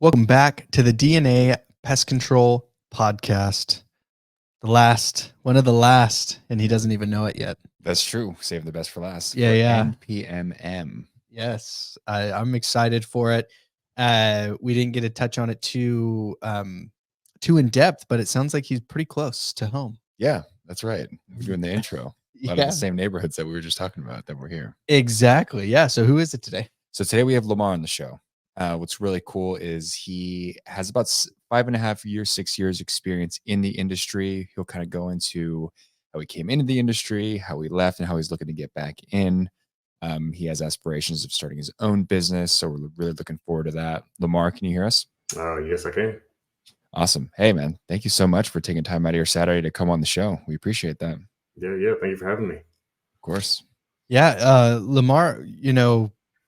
Welcome back to the DNA Pest Control Podcast. One of the last, and he doesn't even know it yet. That's true. Save the best for last. Yeah, For yeah. NPMM. Yes, I'm excited for it. We didn't get to touch on it too in depth, but it sounds like he's pretty close to home. Yeah, that's right. We're doing the intro. A lot of Yeah, the same neighborhoods that we were just talking about that we're here. exactly. Yeah. So who is it today? So today we have Lamar on the show. What's really cool is he has about 5.5 years, 6 years experience in the industry. He'll kind of go into how he came into the industry, how he left, and how he's looking to get back in. He has aspirations of starting his own business, so we're really looking forward to that. Lamar, can you hear us? Yes, I can. Awesome. Hey, man, thank you so much for taking time out of your Saturday to come on the show. We appreciate that. Yeah. Thank you for having me. Of course. Yeah, Lamar,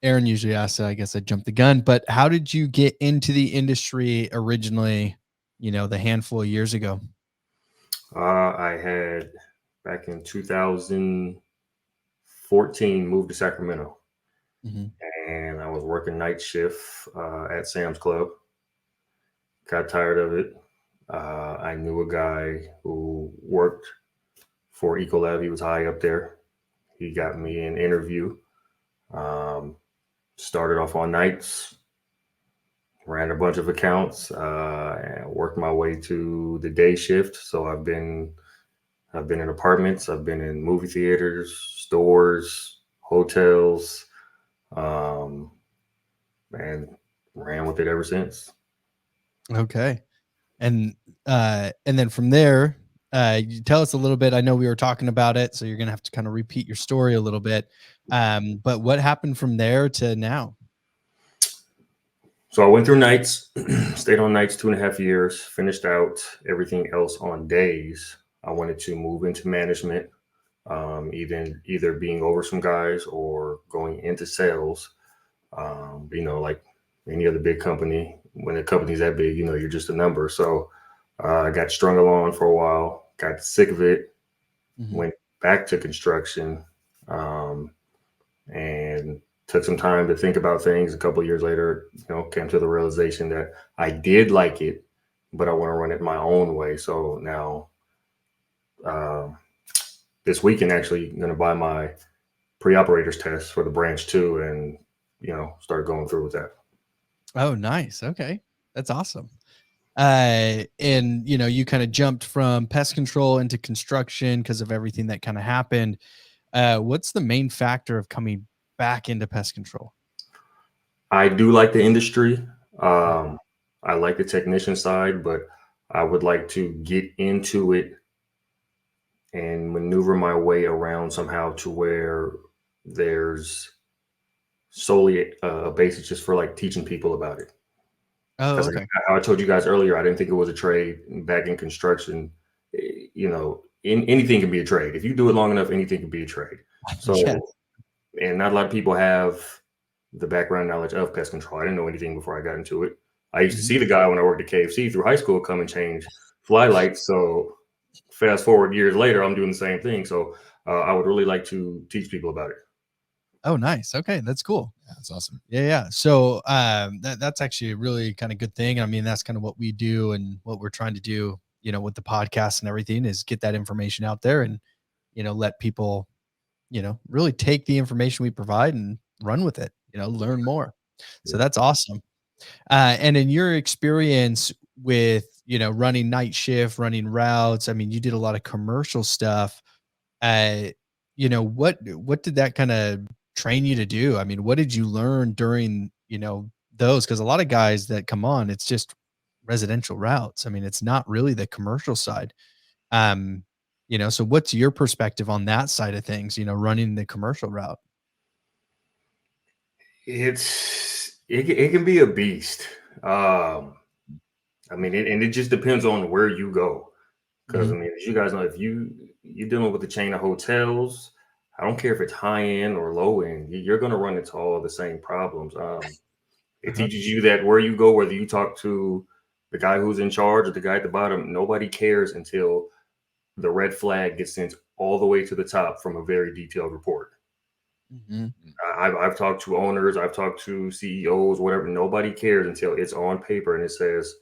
Aaron usually asks, I guess I jumped the gun, but how did you get into the industry originally, the handful of years ago? I had back in 2014 moved to Sacramento, Mhm. and I was working night shift at Sam's Club. Got tired of it. I knew a guy who worked for Ecolab. He was high up there. He got me an interview. Started off on nights, ran a bunch of accounts, and worked my way to the day shift. So I've been in apartments, I've been in movie theaters, stores, hotels, um, and ran with it ever since. Okay. And then from there, you tell us a little bit. I know we were talking about it, so you're gonna have to kind of repeat your story a little bit. But what happened from there to now? So I went through nights, stayed on nights 2.5 years, finished out everything else on days. I wanted to move into management, either being over some guys or going into sales. Like any other big company, when a company's that big, you're just a number. So I got strung along for a while, got sick of it, Mhm. went back to construction, um, and took some time to think about things. A couple of years later, came to the realization that I did like it, but I want to run it my own way. So now, um, this weekend, actually, going to buy my pre-operators test for the branch too, and start going through with that. Oh, nice. Okay, that's awesome. And you kind of jumped from pest control into construction because of everything that kind of happened. What's the main factor of coming back into pest control? I do like the industry. Um, I like the technician side, but I would like to get into it and maneuver my way around somehow to where there's solely a basis just for like teaching people about it. Oh, Because okay. I told you guys earlier, I didn't think it was a trade. Back in construction, anything can be a trade. If you do it long enough, anything can be a trade. Yeah. So, and not a lot of people have the background knowledge of pest control. I didn't know anything before I got into it. I used to Mhm. see the guy when I worked at KFC through high school come and change fly lights. So fast forward years later, I'm doing the same thing. So I would really like to teach people about it. Oh, nice. Okay, that's cool. Yeah, that's awesome. Yeah. So that's actually a really kind of good thing. I mean, that's kind of what we do and what we're trying to do, with the podcast and everything is get that information out there and, let people, really take the information we provide and run with it, learn more. So Yeah. that's awesome. And in your experience with, running night shift, running routes, I mean, you did a lot of commercial stuff. Uh, what did that kind of train you to do? I mean, what did you learn during, those? Because a lot of guys that come on, it's just residential routes. I mean, it's not really the commercial side. Um, so what's your perspective on that side of things, running the commercial route? It can be a beast. And it just depends on where you go. Because I Mhm. mean, as you guys know, if you're dealing with a chain of hotels, I don't care if it's high end or low end, you're going to run into all the same problems. It Uh-huh. teaches you that where you go, whether you talk to the guy who's in charge or the guy at the bottom, nobody cares until the red flag gets sent all the way to the top from a very detailed report. Mhm. I've talked to owners, I've talked to CEOs, whatever. Nobody cares until it's on paper and it says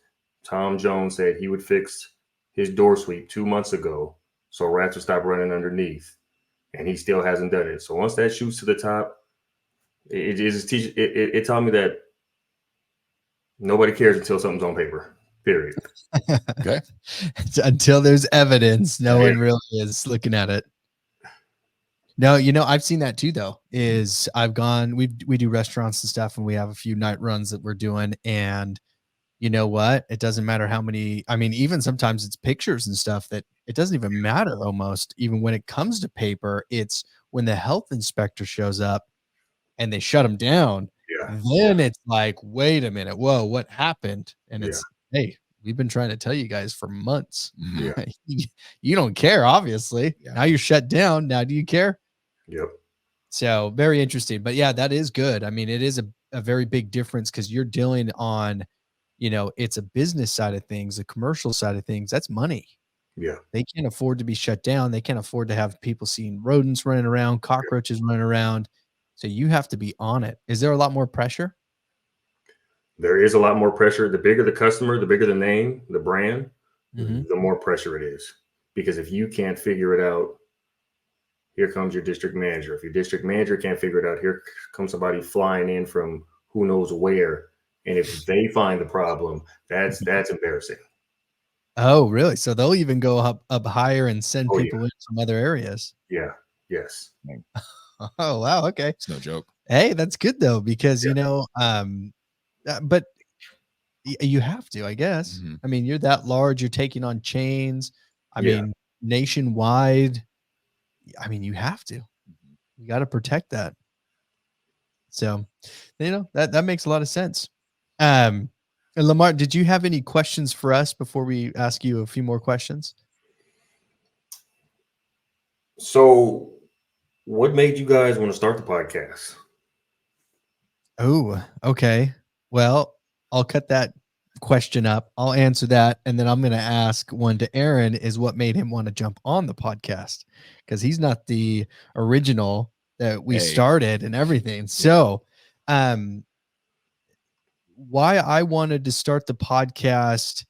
Tom Jones said he would fix his door sweep 2 months ago, so rats would stop running underneath, and he still hasn't done it. So once that shoots to the top, it taught me that nobody cares until something's on paper. Period. Okay. Until there's evidence, no Yeah. one really is looking at it. No, I've seen that too though. Is I've gone, we do restaurants and stuff, and we have a few night runs that we're doing, and you know what? It doesn't matter how many, I mean, even sometimes it's pictures and stuff that it doesn't even matter almost. Even when it comes to paper, it's when the health inspector shows up and they shut them down, Yeah. then it's like, wait a minute, whoa, what happened? And Yeah. it's, hey, we've been trying to tell you guys for months. Mhm. Yeah. You don't care, obviously. Yeah. Now you're shut down. Now do you care? Yep. So very interesting. But yeah, that is good. I mean, it is a very big difference because you're dealing on, it's a business side of things, a commercial side of things. That's money. Yeah. They can't afford to be shut down. They can't afford to have people seeing rodents running around, cockroaches running around. So you have to be on it. Is there a lot more pressure? There is a lot more pressure. The bigger the customer, the bigger the name, the brand, Mhm. the more pressure it is. Because if you can't figure it out, here comes your district manager. If your district manager can't figure it out, here comes somebody flying in from who knows where. And if they find the problem, that's embarrassing. Oh, really? So they'll even go up higher and send Oh yeah, people in from other areas. yeah, yes, Oh, wow. Okay. It's no joke. Hey, that's good though, because yeah, but you have to, I guess. Mhm. I mean, you're that large, you're taking on chains. I yeah, mean, nationwide. I mean, you have to. Mhm. You got to protect that. So, that makes a lot of sense. And Lamar, did you have any questions for us before we ask you a few more questions? So, what made you guys want to start the podcast? Oh, okay. Well, I'll cut that question up. I'll answer that, and then I'm going to ask one to Aaron. Is what made him want to jump on the podcast? Because he's not the original that we Hey. started and everything. Yeah. So, um, why I wanted to start the podcast?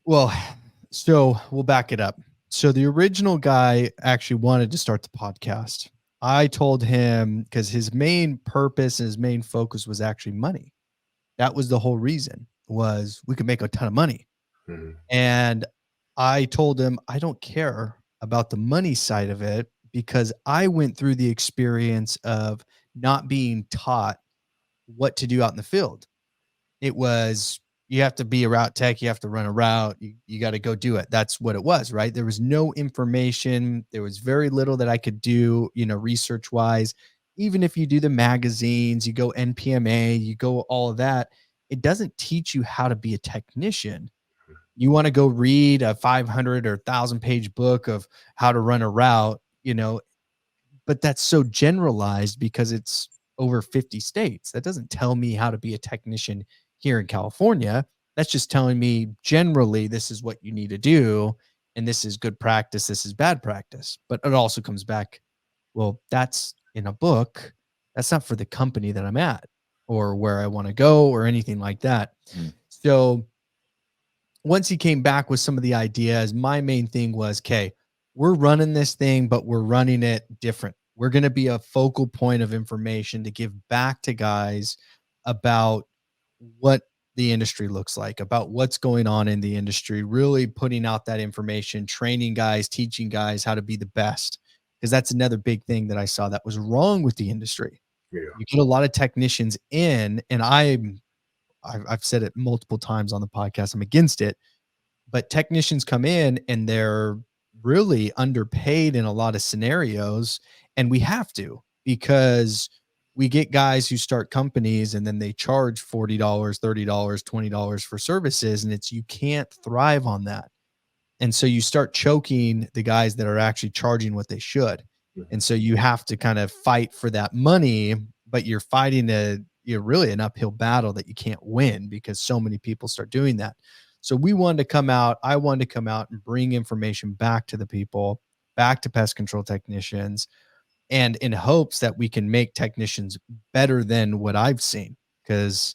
Well, so we'll back it up. So the original guy actually wanted to start the podcast. I told him because his main purpose and his main focus was actually money. That was the whole reason, was we could make a ton of money. Mhm. And I told him I don't care about the money side of it because I went through the experience of not being taught what to do out in the field. It was, you have to be a route tech, you have to run a route, you got to go do it. That's what it was, right? There was no information, there was very little that I could do, research wise. Even if you do the magazines, you go NPMA, you go all of that, it doesn't teach you how to be a technician. You want to go read a 500 or 1,000 page book of how to run a route, but that's so generalized because it's over 50 states. That doesn't tell me how to be a technician here in California. That's just telling me generally this is what you need to do, and this is good practice, this is bad practice. But it also comes back, well, that's in a book. That's not for the company that I'm at or where I want to go or anything like that. Mm. So once he came back with some of the ideas, my main thing was, okay, we're running this thing, but we're running it different. We're going to be a focal point of information to give back to guys about what the industry looks like, about what's going on in the industry, really putting out that information, training guys, teaching guys how to be the best. Because that's another big thing that I saw that was wrong with the industry. Yeah, You get a lot of technicians in, and I've said it multiple times on the podcast, I'm against it, but technicians come in and they're really underpaid in a lot of scenarios, and we have to, because we get guys who start companies and then they charge $40, $30, $20 for services, and it's, you can't thrive on that. And so you start choking the guys that are actually charging what they should. mhm, And so you have to kind of fight for that money, but you're fighting you're really an uphill battle that you can't win because so many people start doing that. So we wanted to come out, I wanted to come out and bring information back to the people, back to pest control technicians, and in hopes that we can make technicians better than what I've seen. Because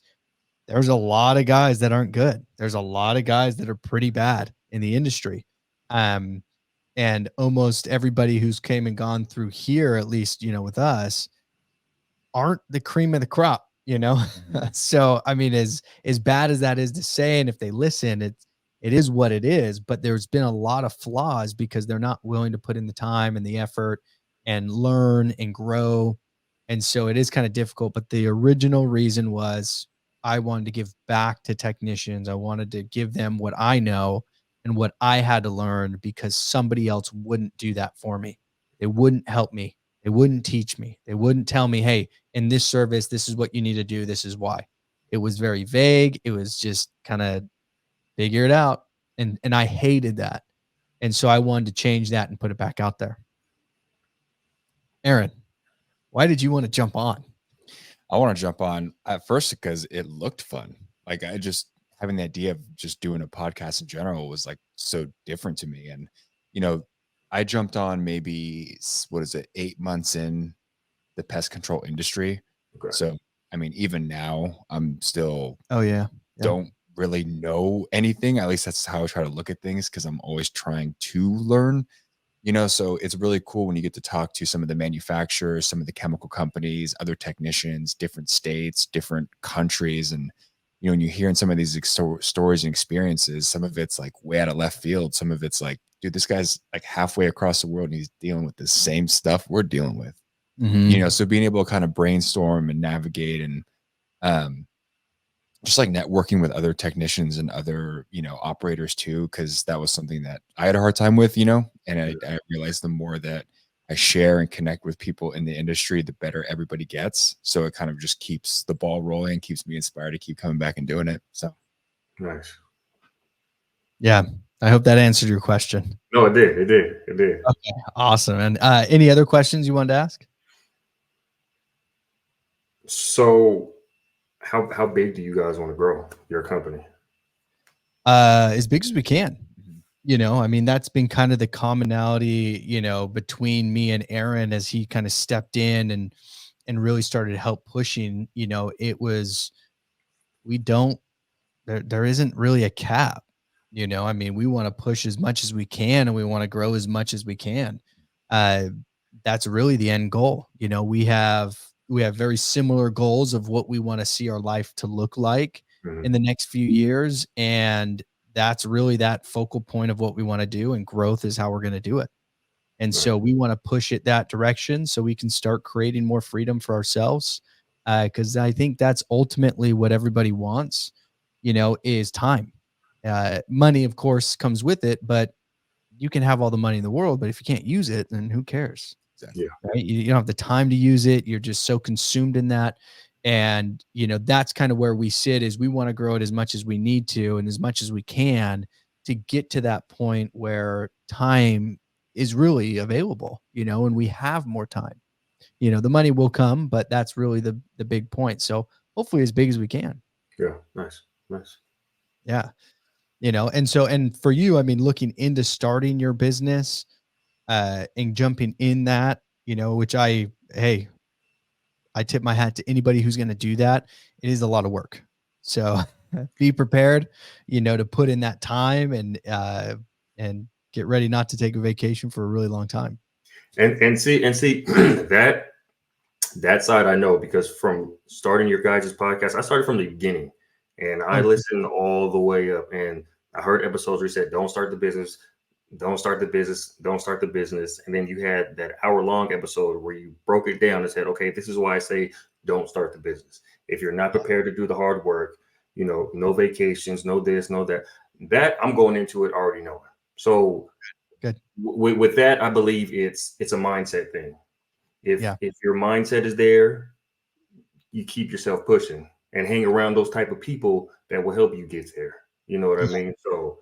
there's a lot of guys that aren't good. There's a lot of guys that are pretty bad in the industry. Um, and almost everybody who's came and gone through here, at least, with us, aren't the cream of the crop, Mhm. So I mean, as bad as that is to say, and if they listen, it is what it is, but there's been a lot of flaws because they're not willing to put in the time and the effort and learn and grow. And so it is kind of difficult. But the original reason was I wanted to give back to technicians. I wanted to give them what I know and what I had to learn because somebody else wouldn't do that for me. They wouldn't help me. They wouldn't teach me. They wouldn't tell me, hey, in this service, this is what you need to do. This is why. It was very vague. It was just kind of figure it out. And I hated that. And so I wanted to change that and put it back out there. Aaron, why did you want to jump on? I want to jump on at first because it looked fun. Like I just having the idea of just doing a podcast in general was like so different to me. And, you know, I jumped on maybe what is it, 8 months in the pest control industry. Okay. So, I mean, even now I'm still Oh yeah. don't really know anything. At least that's how I try to look at things because I'm always trying to learn. So it's really cool when you get to talk to some of the manufacturers, some of the chemical companies, other technicians, different states, different countries. And, when you're hearing some of these stories and experiences, some of it's like way out of left field. Some of it's like, dude, this guy's like halfway across the world and he's dealing with the same stuff we're dealing with. Mm-hmm. So being able to kind of brainstorm and navigate and um, just like networking with other technicians and other, operators too, because that was something that I had a hard time with, and I realized the more that I share and connect with people in the industry, the better everybody gets. So it kind of just keeps the ball rolling, keeps me inspired to keep coming back and doing it. So Nice. Yeah. I hope that answered your question. No, it did. It did. It did. Okay. Awesome. And any other questions you wanted to ask? So, how big do you guys want to grow your company? As big as we can. mhm. I mean, that's been kind of the commonality, between me and Aaron as he kind of stepped in and really started to help pushing. It was we don't there isn't really a cap. I mean, we want to push as much as we can and we want to grow as much as we can. Uh that's really the end goal. We have very similar goals of what we want to see our life to look like in Mhm. the next few years, and that's really that focal point of what we want to do, and growth is how we're going to do it. And Right. so we want to push it that direction so we can start creating more freedom for ourselves. Because I think that's ultimately what everybody wants, is time. Money, of course, comes with it, but you can have all the money in the world, but if you can't use it, then who cares? Exactly. Yeah. Right? You don't have the time to use it. You're just so consumed in that. And, that's kind of where we sit is we want to grow it as much as we need to and as much as we can to get to that point where time is really available, and we have more time. The money will come, but that's really the big point. So hopefully as big as we can. Yeah. Nice. Nice. Yeah. And for you, I mean, looking into starting your business, and jumping in that, which hey, I tip my hat to anybody who's going to do that. It is a lot of work. So be prepared, to put in that time and get ready not to take a vacation for a really long time. And see that side I know because from starting your guys' podcast, I started from the beginning and I Oh, listened all the way up. And I heard episodes where you said, "Don't start the business, don't start the business, don't start the business." And then you had that hour-long episode where you broke it down and said, "Okay, this is why I say don't start the business. If you're not prepared to do the hard work, no vacations, no this, no that." That I'm going into it already knowing. So good. with that, I believe it's a mindset thing. If Yeah. if your mindset is there, you keep yourself pushing and hang around those type of people that will help you get there. You know what I Yeah. mean? So,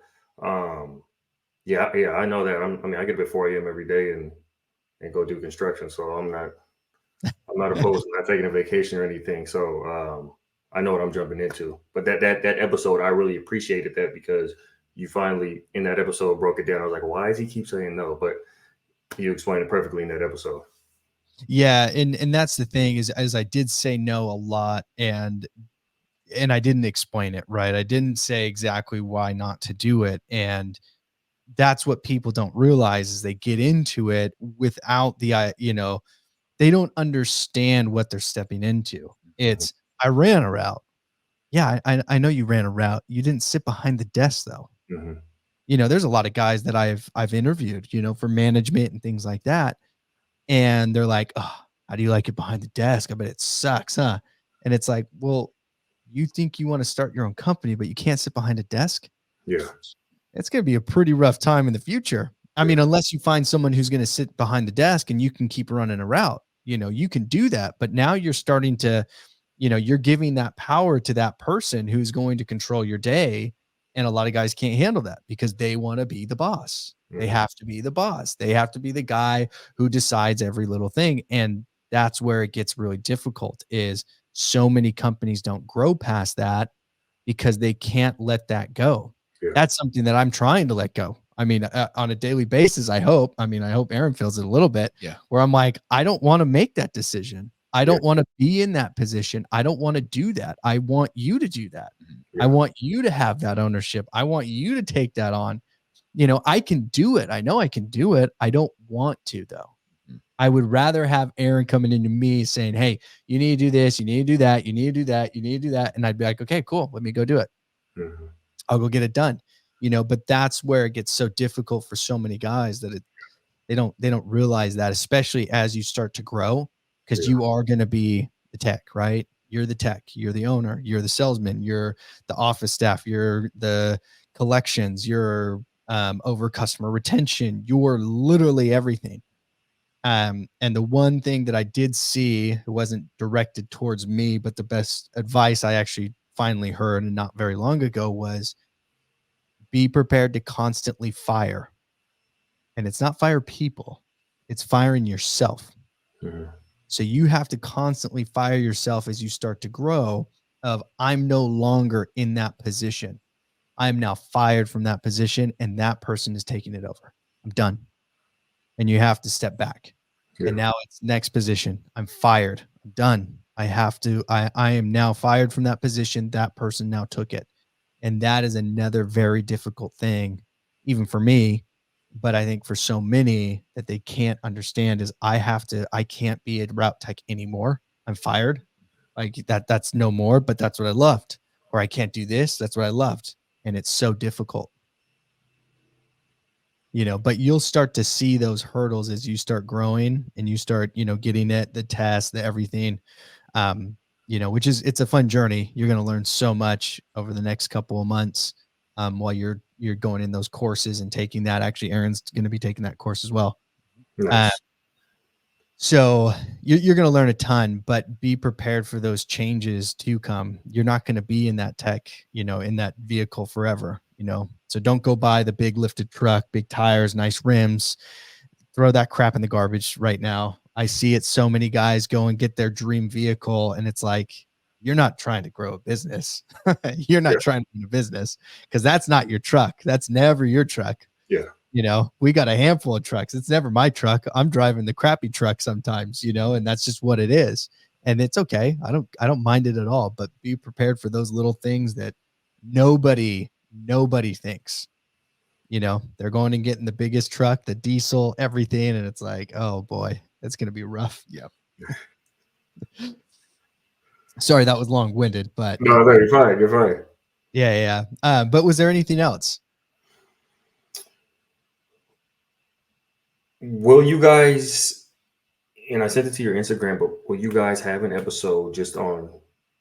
yeah, I know that. I get up at 4 a.m. every day and go do construction. So I'm not opposed to not taking a vacation or anything. So, I know what I'm jumping into. But that episode, I really appreciated that because you finally in that episode broke it down. I was like, why does he keep saying no? But you explained it perfectly in that episode. Yeah, and that's the thing is as I did say no a lot, and I didn't explain it right. I didn't say exactly why not to do it, and that's what people don't realize is they get into it without they don't understand what they're stepping into. Mhm. It's I ran a route. Yeah, I know you ran a route. You didn't sit behind the desk though. Mhm. There's a lot of guys that I've interviewed, for management and things like that. And they're like, "Oh, how do you like it behind the desk? I bet it sucks, huh?" And it's like, well, you think you want to start your own company, but you can't sit behind a desk? Yeah. It's going to be a pretty rough time in the future. I Yeah. mean, unless you find someone who's going to sit behind the desk and you can keep running a route, you can do that. But now you're starting to, you're giving that power to that person who's going to control your day. And a lot of guys can't handle that because they want to be the boss. They Mhm. have to be the boss. They have to be the guy who decides every little thing. And that's where it gets really difficult is so many companies don't grow past that because they can't let that go. Yeah. That's something that I'm trying to let go. I mean, on a daily basis, I hope. I mean, I hope Aaron feels it a little bit Yeah. where I'm like, I don't want to make that decision. I Yeah. don't want to be in that position. I don't want to do that. I want you to do that. Mhm. I Yeah. want you to have that ownership. I want you to take that on. I can do it. I know I can do it. I don't want to, though. Mhm. I would rather have Aaron coming into me saying, "Hey, you need to do this, you need to do that, you need to do that, you need to do that." And I'd be like, "Okay, cool. Let me go do it. Mhm. I'll go get it done." But that's where it gets so difficult for so many guys that they don't realize that, especially as you start to grow, because Yeah. you are going to be the tech, right? You're the tech, you're the owner, you're the salesman, you're the office staff, you're the collections, you're over customer retention, you're literally everything. And the one thing that I did see, it wasn't directed towards me, but the best advice I actually finally heard and not very long ago was be prepared to constantly fire. And it's not fire people, it's firing yourself. Mhm. So you have to constantly fire yourself as you start to grow of I'm no longer in that position. I'm now fired from that position and that person is taking it over. I'm done. And you have to step back. And Yeah. now it's next position. I'm fired. I'm done. I am now fired from that position. That person now took it. And that is another very difficult thing, even for me. But I think for so many that they can't understand is I can't be a route tech anymore. I'm fired. Like that's no more, but that's what I loved. Or I can't do this. That's what I loved. And it's so difficult. But you'll start to see those hurdles as you start growing and you start, getting it, the test, the everything. Which is it's a fun journey. You're going to learn so much over the next couple of months while you're going in those courses and taking that. Actually, Aaron's going to be taking that course as well. Uh, Nice. so you're going to learn a ton, but be prepared for those changes to come. You're not going to be in that tech, in that vehicle forever. So don't go buy the big lifted truck, big tires, nice rims. Throw that crap in the garbage right now. I see it. So many guys go and get their dream vehicle, and it's like you're not trying to grow a business. You're Yeah. not trying to run a business because that's not your truck. That's never your truck. Yeah. We got a handful of trucks. It's never my truck. I'm driving the crappy truck sometimes, and that's just what it is. And it's okay. I don't mind it at all, but be prepared for those little things that nobody thinks. They're going and getting the biggest truck, the diesel, everything. And it's like, oh boy, it's going to be rough. Yep. Sorry, that was long winded, but No, no, you're fine. You're fine. yeah, yeah. But was there anything else? Will you guys, and I sent it to your Instagram, but will you guys have an episode just on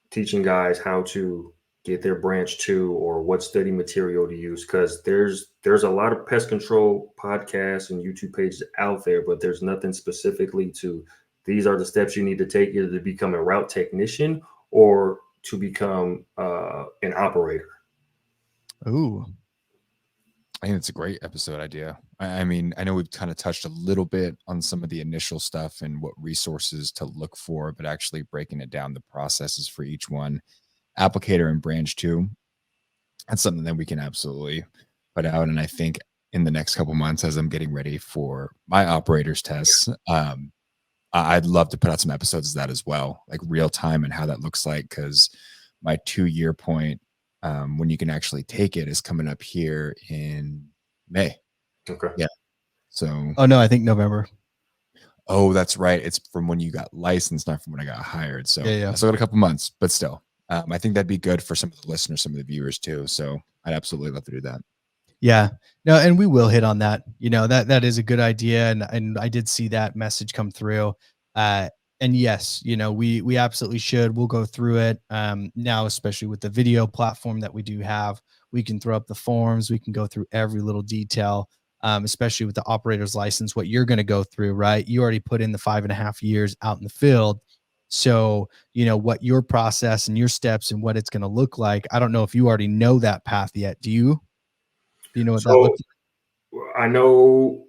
teaching guys how to get their branch to or what study material to use? Because there's a lot of pest control podcasts and YouTube pages out there, but there's nothing specifically to these are the steps you need to take either to become a route technician or to become an operator. Ooh, I think it's a great episode idea. I mean, I know we've kind of touched a little bit on some of the initial stuff and what resources to look for, but actually breaking it down, the processes for each one, applicator and branch too. That's something that we can absolutely put out. And I think in the next couple months, as I'm getting ready for my operators tests, I'd love to put out some episodes of that as well, like real time and how that looks like. Because my 2-year point, when you can actually take it, is coming up here in May. Okay. Yeah. So. Oh no, I think November. Oh, that's right. It's from when you got licensed, not from when I got hired. So Yeah. I still got a couple months, but still, I think that'd be good for some of the listeners, some of the viewers too. So I'd absolutely love to do that. Yeah. No, and we will hit on that. That is a good idea. And I did see that message come through. And yes, we absolutely should. We'll go through it. Now, especially with the video platform that we do have, we can throw up the forms, we can go through every little detail. Especially with the operator's license, what you're going to go through, right? You already put in the 5.5 years out in the field. So, what your process and your steps and what it's going to look like. I don't know if you already know that path yet. Do you? Do you know what that So looks I know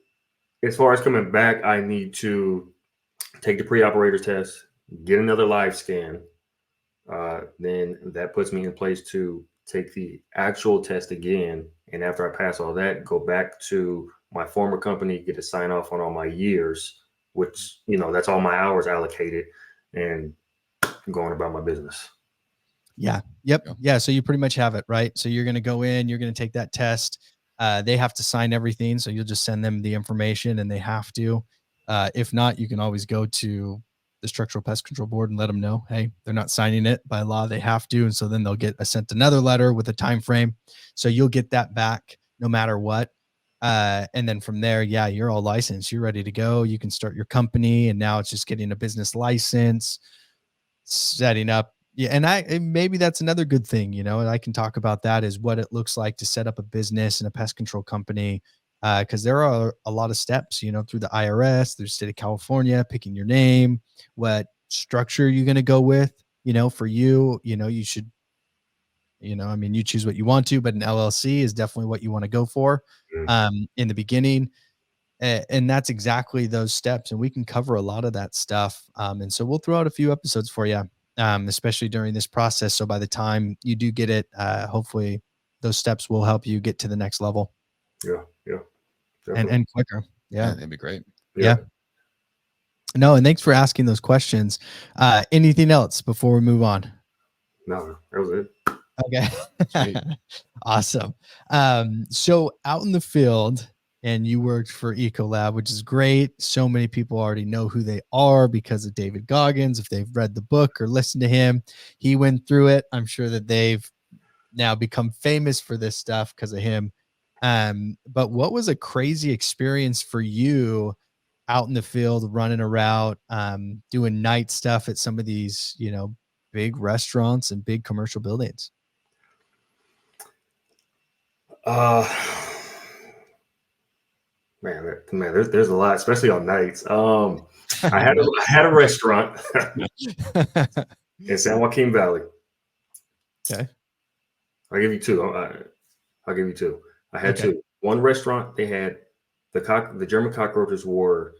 as far as coming back, I need to take the pre-operator test, get another live scan. Then that puts me in place to take the actual test again. And after I pass all that, go back to my former company, get a sign off on all my years, which, that's all my hours allocated, and going about my business. Yeah. Yep. Yeah. So you pretty much have it, right? So you're going to go in, you're going to take that test. They have to sign everything. So you'll just send them the information and they have to. If not, you can always go to the Structural Pest Control Board and let them know, hey, they're not signing it by law. They have to. And so then they'll get sent another letter with a time frame. So you'll get that back no matter what. And then from there, yeah, you're all licensed. You're ready to go. You can start your company. And now it's just getting a business license, setting up. Yeah, and maybe that's another good thing, and I can talk about that, is what it looks like to set up a business and a pest control company, because there are a lot of steps, through the IRS, through the state of California, picking your name, what structure you're going to go with, for you, you should, I mean, you choose what you want to, but an LLC is definitely what you want to go for, in the beginning. And that's exactly those steps, and we can cover a lot of that stuff, and so we'll throw out a few episodes for you, especially during this process, so by the time you do get it, hopefully those steps will help you get to the next level. Yeah, and quicker. Yeah. That'd be great. Yeah. No, and thanks for asking those questions. Anything else before we move on? No, that was it. Okay. Awesome. So out in the field, and you worked for Ecolab, which is great. So many people already know who they are because of David Goggins. If they've read the book or listened to him, he went through it. I'm sure that they've now become famous for this stuff because of him. But what was a crazy experience for you out in the field, running a route, doing night stuff at some of these, big restaurants and big commercial buildings? Man, there's a lot, especially on nights. I had a restaurant in San Joaquin Valley. Okay. I'll give you two. I'll give you two. I had two. One restaurant, they had the German cockroaches were,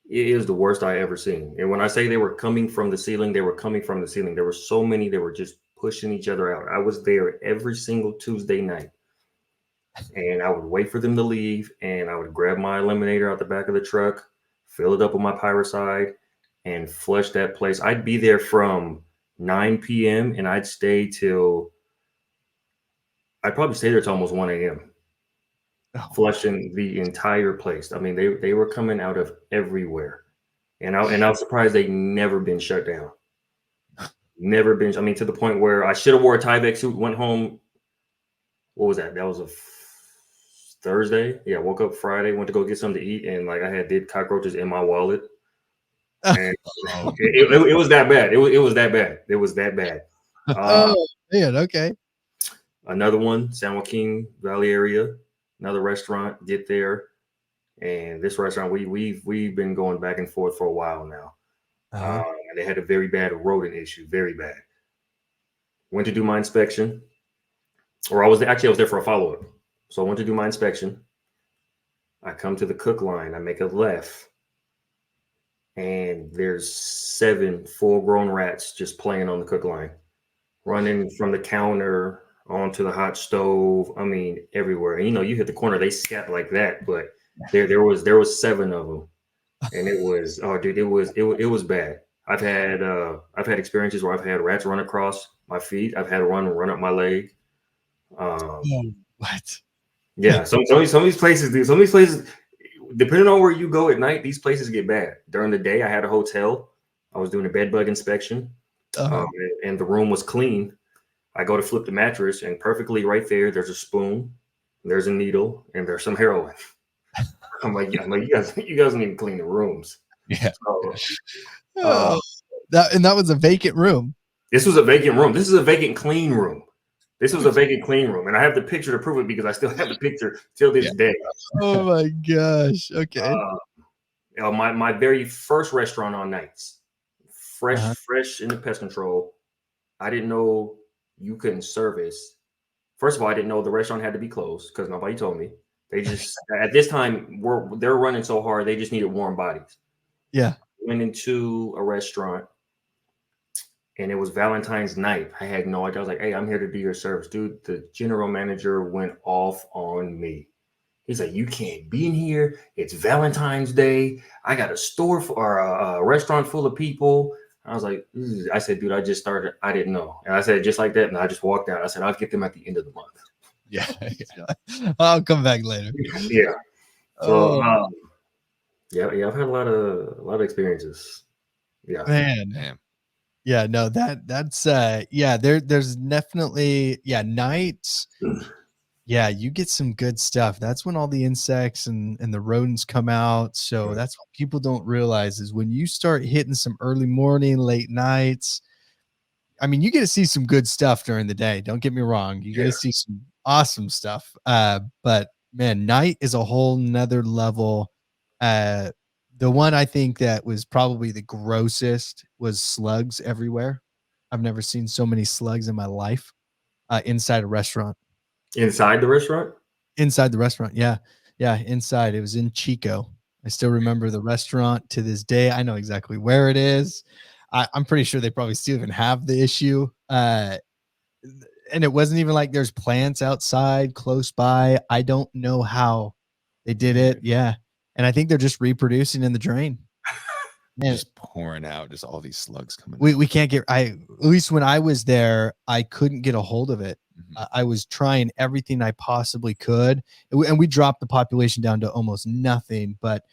it is the worst I ever seen. And when I say they were coming from the ceiling, they were coming from the ceiling. There were so many, they were just pushing each other out. I was there every single Tuesday night. And I would wait for them to leave, and I would grab my eliminator out the back of the truck, fill it up with my pyrocide, and flush that place. I'd be there from 9 p.m. and I'd probably stay there till almost 1 a.m. flushing the entire place. I mean, they were coming out of everywhere, and I was surprised they never been shut down. Never been. I mean, to the point where I should have wore a Tyvek suit, went home. What was that? That was a Thursday. Yeah, woke up Friday, went to go get something to eat, and I did cockroaches in my wallet. And it was that bad. It was that bad. It was that bad. Oh man, okay. Another one, San Joaquin Valley area, another restaurant. Get there, and this restaurant we've been going back and forth for a while now. And they had a very bad rodent issue, very bad. Went to do my inspection, or I was there for a follow up. So I went to do my inspection. I come to the cook line. I make a left, and there's 7 full-grown rats just playing on the cook line, running from the counter onto the hot stove. I mean, everywhere. And, you hit the corner, they scat like that. But there was 7 of them, and it was, oh dude, it was bad. I've had experiences where I've had rats run across my feet. I've had one run up my leg. Um, Oh, what? yeah, some of these places, dude, some of these places, depending on where you go at night, these places get bad. During the day, I had a hotel. I was doing a bed bug inspection, Uh-huh. and the room was clean. I go to flip the mattress, and perfectly right there, there's a spoon, there's a needle, and there's some heroin. I'm like, you guys don't even clean the rooms. Yeah. So, uh, Oh, that was a vacant room. this was a vacant room. This is a vacant clean room. This was a vacant clean room, and I have the picture to prove it because I still have the picture till this Yeah. day. Oh my gosh. Okay. Uh, my very first restaurant on nights, Uh-huh. fresh into pest control. I didn't know you couldn't service. First of all, I didn't know the restaurant had to be closed because nobody told me. They just at this time they're running so hard they just needed warm bodies. Yeah. Went into a restaurant and it was Valentine's night. I had no idea. I was like, "Hey, I'm here to do your service, dude." The general manager went off on me. He's like, "You can't be in here. It's Valentine's Day. I got a store or a restaurant full of people." I was like, "Ugh." I said, "Dude, I just started. I didn't know." And I said, just like that, and I just walked out. I said, "I'll get them at the end of the month." Yeah. I'll come back later. Yeah. So, Oh yeah, I've had a lot of experiences. Yeah. man. Damn. Yeah, no, that's yeah, there's definitely nights. Yeah, you get some good stuff. That's when all the insects and the rodents come out. So Right. that's what people don't realize is when you start hitting some early morning, late nights. I mean, you get to see some good stuff during the day. Don't get me wrong. You get Yeah. to see some awesome stuff. But man, night is a whole nother level. Uh, the one I think that was probably the grossest was slugs everywhere. I've never seen so many slugs in my life inside a restaurant. Inside the restaurant? Inside the restaurant, yeah. Yeah, inside. It was in Chico. I still remember the restaurant to this day. I know exactly where it is. I'm pretty sure they probably still even have the issue. And it wasn't even like there's plants outside close by. I don't know how they did it. Yeah. And I think they're just reproducing in the drain. And Just pouring out, just all these slugs coming we can't get at least when I was there, I couldn't get a hold of it. out. I was trying everything I possibly could. And we dropped the population down to almost nothing, but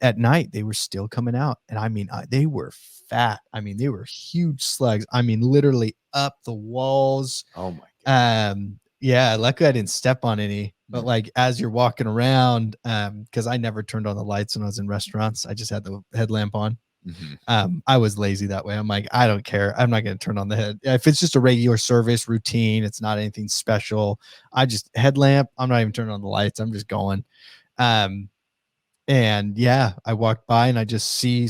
at night they were still coming out. And I mean, they were fat. I mean, they were huge slugs. I mean, literally up the walls. Oh my god. Yeah, luckily I didn't step on any, but Mm. like as you're walking around, because I never turned on the lights when I was in restaurants. I just had the headlamp on. Mhm. I was lazy that way. I'm like, I don't care. I'm not going to turn on the head. If it's just a regular service routine, it's not anything special. I just headlamp. I'm not even turning on the lights. I'm just going. Um, and yeah, I walked by and I just see,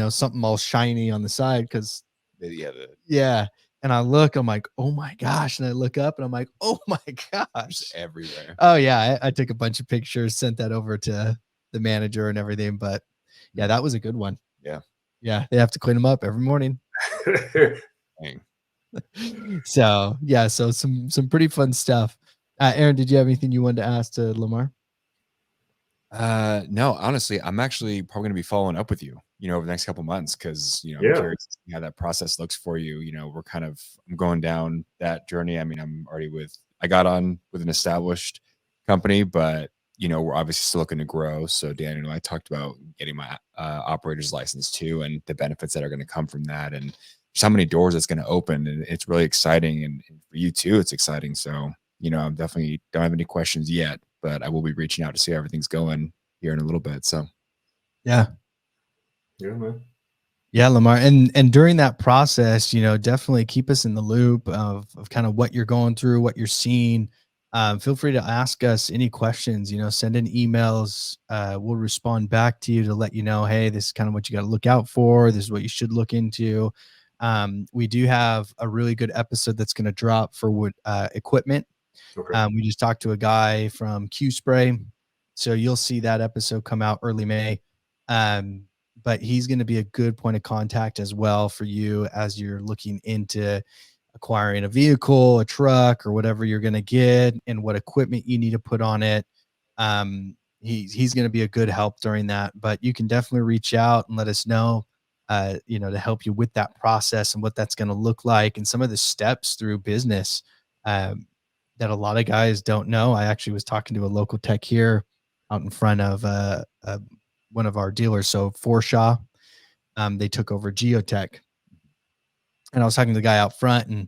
something all shiny on the side because Yeah, yeah. And I look, I'm like, oh my gosh. And I look up and I'm like, oh my just gosh. everywhere. Oh yeah. I took a bunch of pictures, sent that over to the manager and everything. But yeah, that was a good one. Yeah. Yeah. They have to clean them up every morning. Dang. So yeah, so some pretty fun stuff. Aaron, did you have anything you wanted to ask to Lamar? No, honestly, I'm actually probably gonna be following up with you, over the next couple months because I'm Yeah. curious to see how that process looks for you. I'm going down that journey. I mean, I got on with an established company, but we're obviously still looking to grow. So Daniel and I talked about getting my operator's license too, and the benefits that are going to come from that, and just how many doors it's going to open, and it's really exciting, and for you too, it's exciting. So I'm definitely don't have any questions yet, but I will be reaching out to see how everything's going here in a little bit. So Yeah. Yeah, man. Yeah, Lamar. And during that process, definitely keep us in the loop of kind of what you're going through, what you're seeing. Feel free to ask us any questions, send in emails. We'll respond back to you to let you know, hey, this is kind of what you got to look out for. This is what you should look into. We do have a really good episode that's going to drop for what equipment. Okay. We just talked to a guy from Q Spray. So you'll see that episode come out early May. But he's going to be a good point of contact as well for you as you're looking into acquiring a vehicle, a truck, or whatever you're going to get and what equipment you need to put on it. he's going to be a good help during that. But you can definitely reach out and let us know, to help you with that process and what that's going to look like and some of the steps through business, um, that a lot of guys don't know. I actually was talking to a local tech here out in front of one of our dealers. So Forshaw, they took over Geotech, and I was talking to the guy out front, and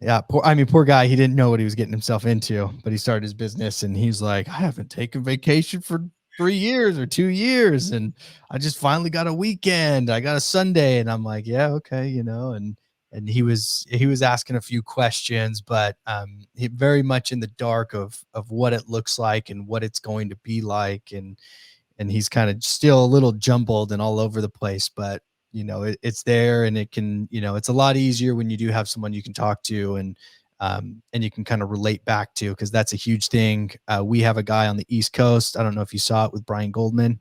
yeah, poor guy. He didn't know what he was getting himself into, but he started his business, and he's like, I haven't taken vacation for 3 years or 2 years, and I just finally got a weekend. I got a Sunday, and I'm like, yeah, okay, and he was asking a few questions, but he very much in the dark of what it looks like and what it's going to be like, and he's kind of still a little jumbled and all over the place, but it's there, and it can, it's a lot easier when you do have someone you can talk to, and you can kind of relate back to, because that's a huge thing. We have a guy on the East Coast. I don't know if you saw it with Brian Goldman.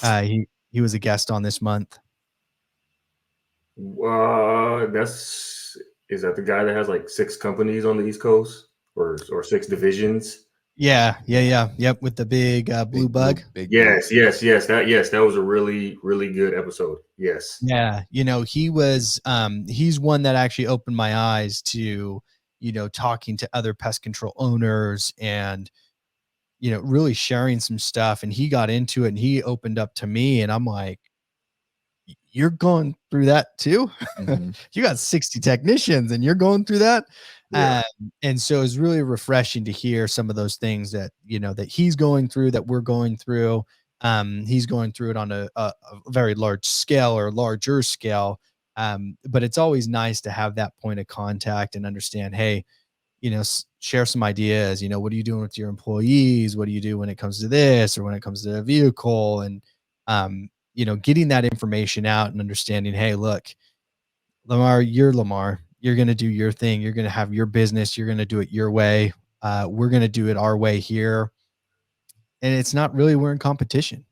He was a guest on this month. That's is that the guy that has like 6 companies on the East Coast, or 6 divisions? Yeah, yep, with the big blue bug. Big Yes, yes, yes. That was a really, really good episode. Yes. Yeah, he's one that actually opened my eyes to, talking to other pest control owners, and really sharing some stuff, and he got into it, and he opened up to me, and I'm like, you're going through that too? Mm-hmm. You got 60 technicians and you're going through that. Yeah. And so it's really refreshing to hear some of those things that, that he's going through, that we're going through. He's going through it on a very large scale, or larger scale. But it's always nice to have that point of contact and understand, hey, share some ideas. What are you doing with your employees? What do you do when it comes to this, or when it comes to a vehicle? And getting that information out and understanding, hey, look, Lamar, you're Lamar. You're going to do your thing. You're going to have your business. You're going to do it your way. We're going to do it our way here. And it's not really, we're in competition.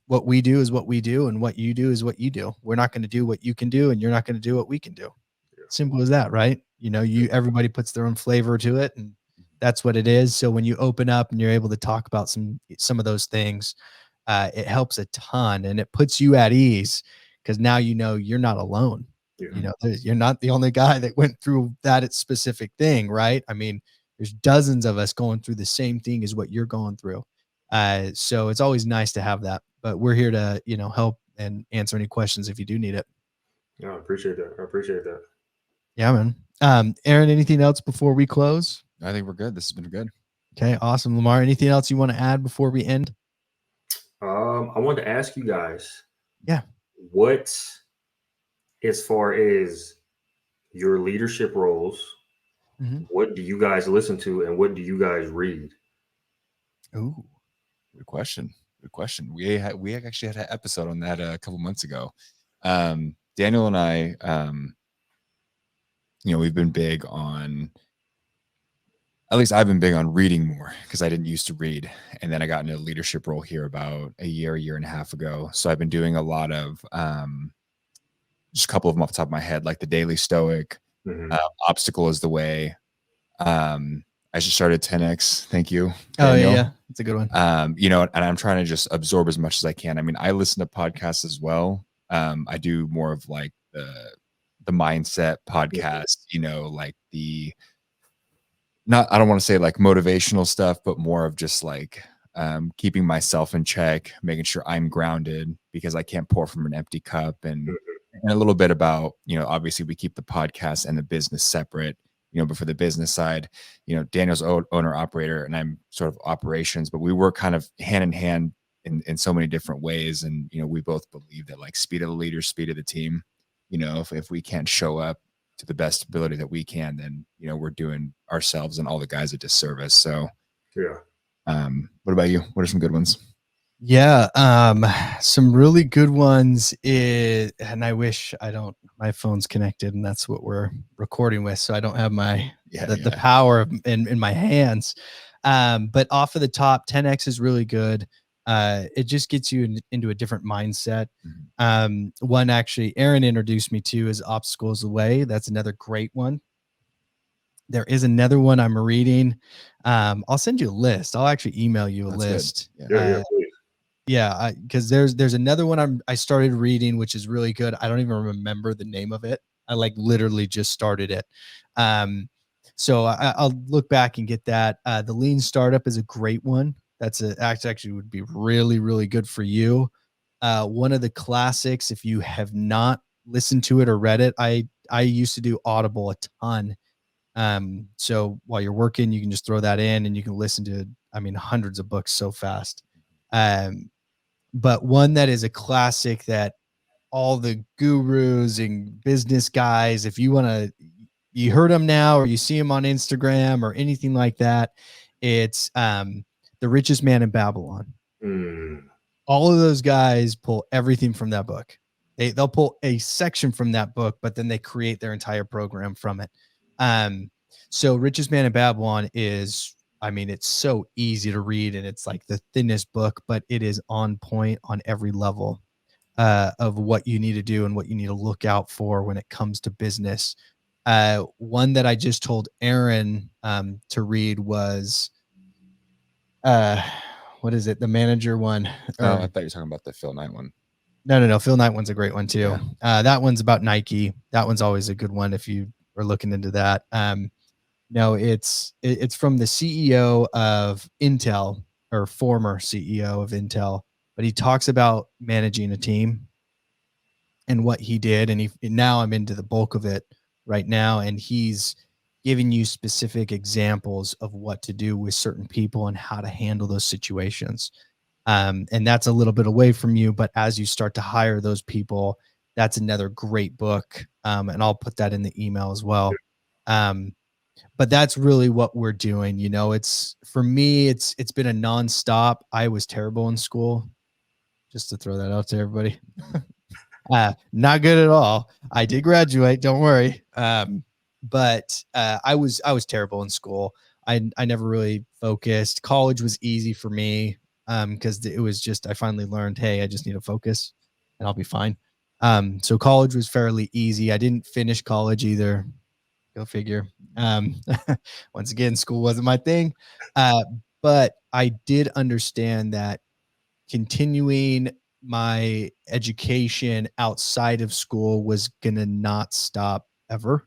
What we do is what we do, and what you do is what you do. We're not going to do what you can do, and you're not going to do what we can do. Yeah. Simple as that, right? Everybody puts their own flavor to it, and that's what it is. So when you open up and you're able to talk about some of those things, it helps a ton, and it puts you at ease, because now you're not alone. Yeah. You're not the only guy that went through that specific thing, right? I mean, there's dozens of us going through the same thing as what you're going through. So it's always nice to have that, but we're here to, help and answer any questions if you do need it. Yeah, I appreciate that. I appreciate that. Yeah, man. Aaron, anything else before we close? I think we're good. This has been good. Okay, awesome. Lamar, anything else you want to add before we end? I wanted to ask you guys, Yeah. what, as far as your leadership roles, what do you guys listen to, and what do you guys read? Ooh, good question. Good question. We actually had an episode on that a couple months ago. Daniel and I, we've been big on, at least I've been big on reading more, because I didn't used to read. And then I got into a leadership role here about a year and a half ago. So I've been doing a lot of, just a couple of them off the top of my head, like the Daily Stoic, Obstacle is the Way. I just started 10X. Thank you, Daniel. Oh yeah. It's a good one. And I'm trying to just absorb as much as I can. I mean, I listen to podcasts as well. I do more of like the mindset podcast, like I don't want to say like motivational stuff, but more of just like keeping myself in check, making sure I'm grounded, because I can't pour from an empty cup, and a little bit about, obviously we keep the podcast and the business separate, but for the business side, Daniel's owner operator, and I'm sort of operations, but we work kind of hand in hand in so many different ways. And, we both believe that, like, speed of the leader, speed of the team, if we can't show up to the best ability that we can, then, we're doing ourselves and all the guys a disservice. So, Yeah. What about you? What are some good ones? Yeah, some really good ones and I wish my phone's connected, and that's what we're recording with, so I don't have the power in my hands. But off of the top, 10X is really good. It just gets you into a different mindset. One actually Aaron introduced me to is Obstacles Away. That's another great one. There is another one I'm reading. I'll send you a list. I'll actually email you a That's good. list. Yeah. Yeah, please. Yeah, because there's another one I started reading, which is really good. I don't even remember the name of it. I like literally just started it. So I'll look back and get that. The Lean Startup is a great one. That's actually would be really, really good for you. One of the classics, if you have not listened to it or read it, I used to do Audible a ton. So while you're working, you can just throw that in and you can listen to, I mean, hundreds of books so fast. Um, but one that is a classic that all the gurus and business guys, if you want to, you heard them now or you see them on Instagram or anything like that, it's The Richest Man in Babylon. Mm. All of those guys pull everything from that book. They'll pull a section from that book, but then they create their entire program from it. So Richest Man in Babylon is, I mean, it's so easy to read and it's like the thinnest book, but it is on point on every level of what you need to do and what you need to look out for when it comes to business. One that I just told Aaron to read was uh what is it? The manager one. Oh, Or I thought you were talking about the Phil Knight one. no. Phil Knight one's a great one too. Yeah. That one's about Nike. That one's always a good one if you are looking into that. No, it's from the CEO of Intel or former CEO of Intel, but he talks about managing a team and what he did. And now I'm into the bulk of it right now. And he's giving you specific examples of what to do with certain people and how to handle those situations. And that's a little bit away from you, but as you start to hire those people, that's another great book. And I'll put that in the email as well. But that's really what we're doing. You know, it's for me, it's been a nonstop. I was terrible in school, just to throw that out to everybody. Not good at all. I did graduate, don't worry. But I was terrible in school. I never really focused. College was easy for me because it was just I finally learned, hey, I just need to focus and I'll be fine. So college was fairly easy. I didn't finish college either. Go figure. Um, Once again, school wasn't my thing. Uh, but I did understand that continuing my education outside of school was gonna not stop ever.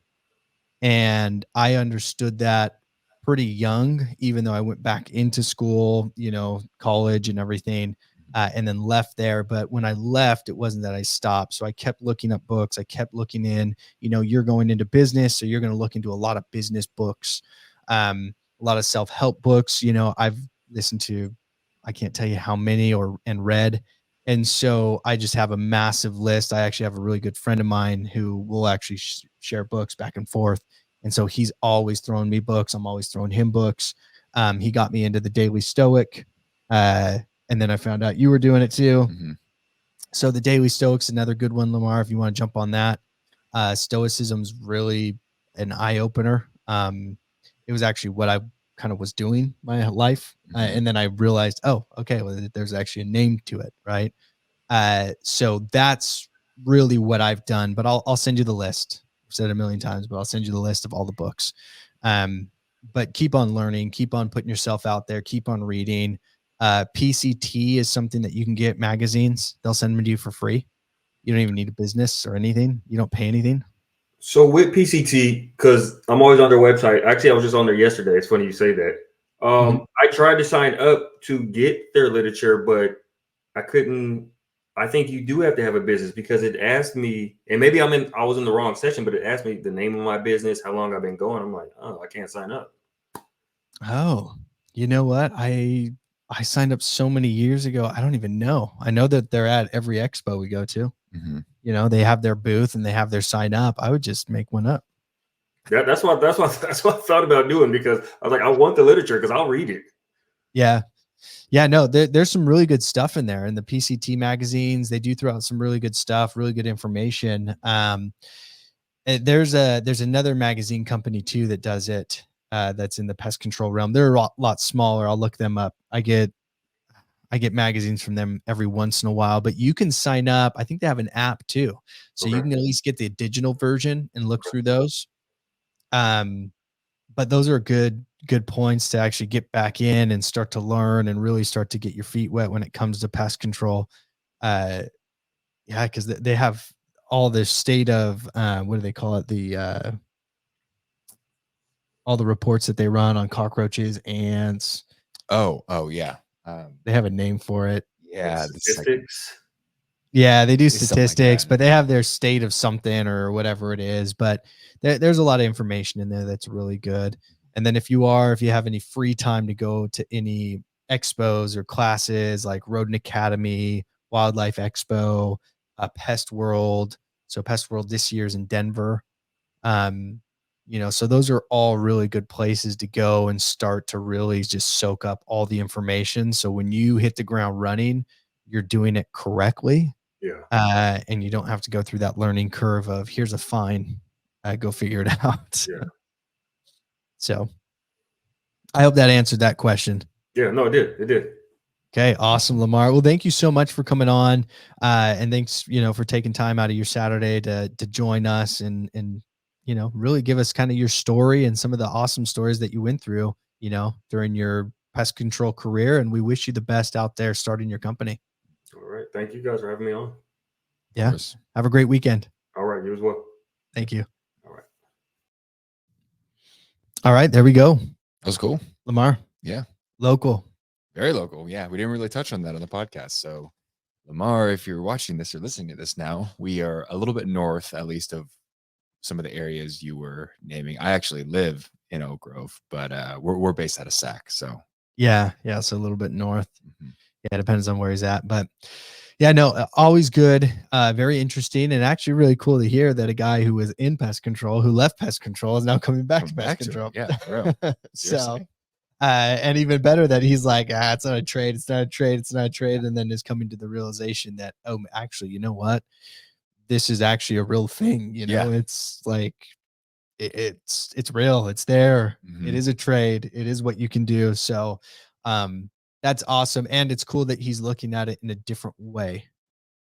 And I understood that pretty young, even though I went back into school, you know, college and everything, and then left there. But when I left, it wasn't that I stopped. So I kept looking up books. I kept looking in, you know, you're going into business, so you're going to look into a lot of business books, a lot of self help books. You know, I've listened to, I can't tell you how many and read. And so I just have a massive list. I actually have a really good friend of mine who will actually share books back and forth. And so he's always throwing me books. I'm always throwing him books. He got me into the Daily Stoic. And then I found out you were doing it too. Mm-hmm. So the Daily Stoic's another good one, Lamar, if you want to jump on that. Stoicism's really an eye opener. It was actually what I kind of was doing my life. And then I realized, oh, okay, well, there's actually a name to it, right? So that's really what I've done, but I'll send you the list. I've said it a million times, but I'll send you the list of all the books. But keep on learning, keep on putting yourself out there, keep on reading. PCT is something that you can get magazines. They'll send them to you for free. You don't even need a business or anything. You don't pay anything. So with PCT, because I'm always on their website. Actually, I was just on there yesterday. It's funny you say that. I tried to sign up to get their literature, but I couldn't. I think you do have to have a business because it asked me, and maybe I was in the wrong session, but it asked me the name of my business, how long I've been going. I'm like, oh, I can't sign up. Oh, you know what? I signed up so many years ago. I don't even know. I know that they're at every expo we go to. Mm-hmm. You know, they have their booth and they have their sign up. I would just make one up. That's what I thought about doing because I was like, I want the literature because I'll read it. Yeah. Yeah, no, there's some really good stuff in there. In the PCT magazines, they do throw out some really good stuff, really good information. There's another magazine company too that does it. That's in the pest control realm. They're a lot smaller. I'll look them up. I get magazines from them every once in a while, but you can sign up. I think they have an app too, so you can at least get the digital version and look through those. but those are good points to actually get back in and start to learn and really start to get your feet wet when it comes to pest control. Uh, yeah, because they have all this state of what do they call it? The all the reports that they run on cockroaches, ants. Oh yeah. They have a name for it. Yeah, it's like Statistics. Yeah, they do it's something like statistics, that. but they have their state of something or whatever it is. But there's a lot of information in there that's really good. And then if you have any free time to go to any expos or classes like Rodent Academy, Wildlife Expo, Pest World. So Pest World this year's in Denver. Um, so those are all really good places to go and start to really just soak up all the information. So when you hit the ground running, you're doing it correctly, Yeah. and you don't have to go through that learning curve of here's a fine, go figure it out. Yeah. So I hope that answered that question. Yeah. No, it did. It did. Okay, awesome, Lamar. Well, thank you so much for coming on, and thanks, for taking time out of your Saturday to join us and really give us kind of your story and some of the awesome stories that you went through, during your pest control career. And we wish you the best out there starting your company. All right. Thank you guys for having me on. Yeah. Have a great weekend. All right. You as well. Thank you. All right. All right, there we go. That was cool. Lamar. Yeah. Local. Very local. Yeah. We didn't really touch on that on the podcast. So, Lamar, if you're watching this or listening to this now, we are a little bit north, at least, of some of the areas you were naming. I actually live in Oak Grove, but we're based out of Sac. So, Yeah. So a little bit north. mm-hmm. Yeah, it depends on where he's at. But yeah, no, always good. Very interesting and actually really cool to hear that a guy who was in pest control, who left pest control, is now coming back to pest control. Yeah, for real. So, and even better that he's like, it's not a trade. It's not a trade. It's not a trade. And then is coming to the realization that, oh, actually, you know what? This is actually a real thing. It's like, it's real. It's there. Mm-hmm. It is a trade. It is what you can do. So, that's awesome. And it's cool that he's looking at it in a different way.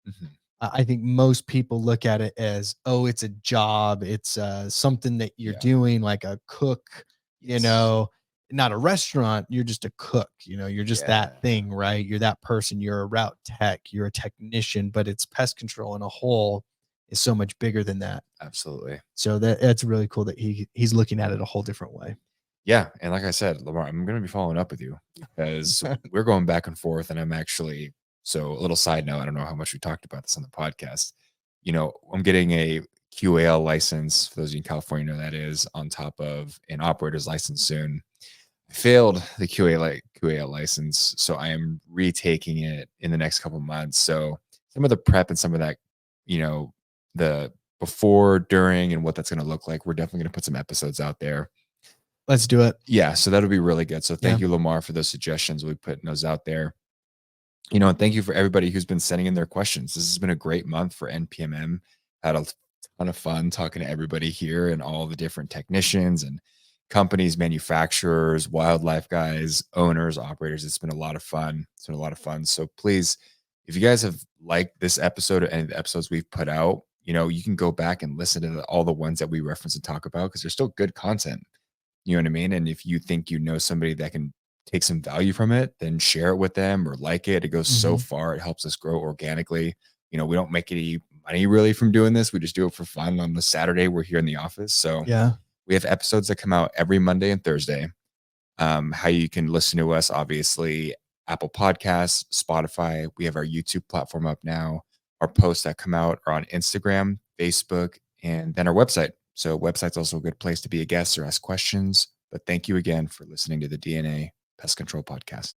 Mm-hmm. I think most people look at it as, oh, it's a job. It's something that you're doing, like a cook, not a restaurant. You're just a cook, you're just that thing, right? You're that person. You're a route tech. You're a technician, but it's pest control in a whole is so much bigger than that. Absolutely. So that's really cool that he's looking at it a whole different way. Yeah. And like I said, Lamar, I'm going to be following up with you because we're going back and forth. And I'm actually, so a little side note, I don't know how much we talked about this on the podcast. I'm getting a QAL license. For those of you in California know that is, on top of an operator's license soon. I failed the QAL license. So I am retaking it in the next couple of months. So some of the prep and some of that, the before, during, and what that's going to look like, we're definitely going to put some episodes out there. Let's do it. Yeah, so that'll be really good. So thank you, Lamar, for those suggestions. We'll be putting those out there. And thank you for everybody who's been sending in their questions. This has been a great month for NPMM. Had a ton of fun talking to everybody here and all the different technicians and companies, manufacturers, wildlife guys, owners, operators. It's been a lot of fun. So please, if you guys have liked this episode or any of the episodes we've put out, you can go back and listen to all the ones that we reference and talk about because they're still good content. You know what I mean? And if you think somebody that can take some value from it, then share it with them or like it. It goes so far. It helps us grow organically. We don't make any money really from doing this. We just do it for fun. On the Saturday, we're here in the office. So we have episodes that come out every Monday and Thursday. How you can listen to us, obviously, Apple Podcasts, Spotify. We have our YouTube platform up now. Our posts that come out are on Instagram, Facebook, and then our website. So website's also a good place to be a guest or ask questions. But thank you again for listening to the DNA Pest Control Podcast.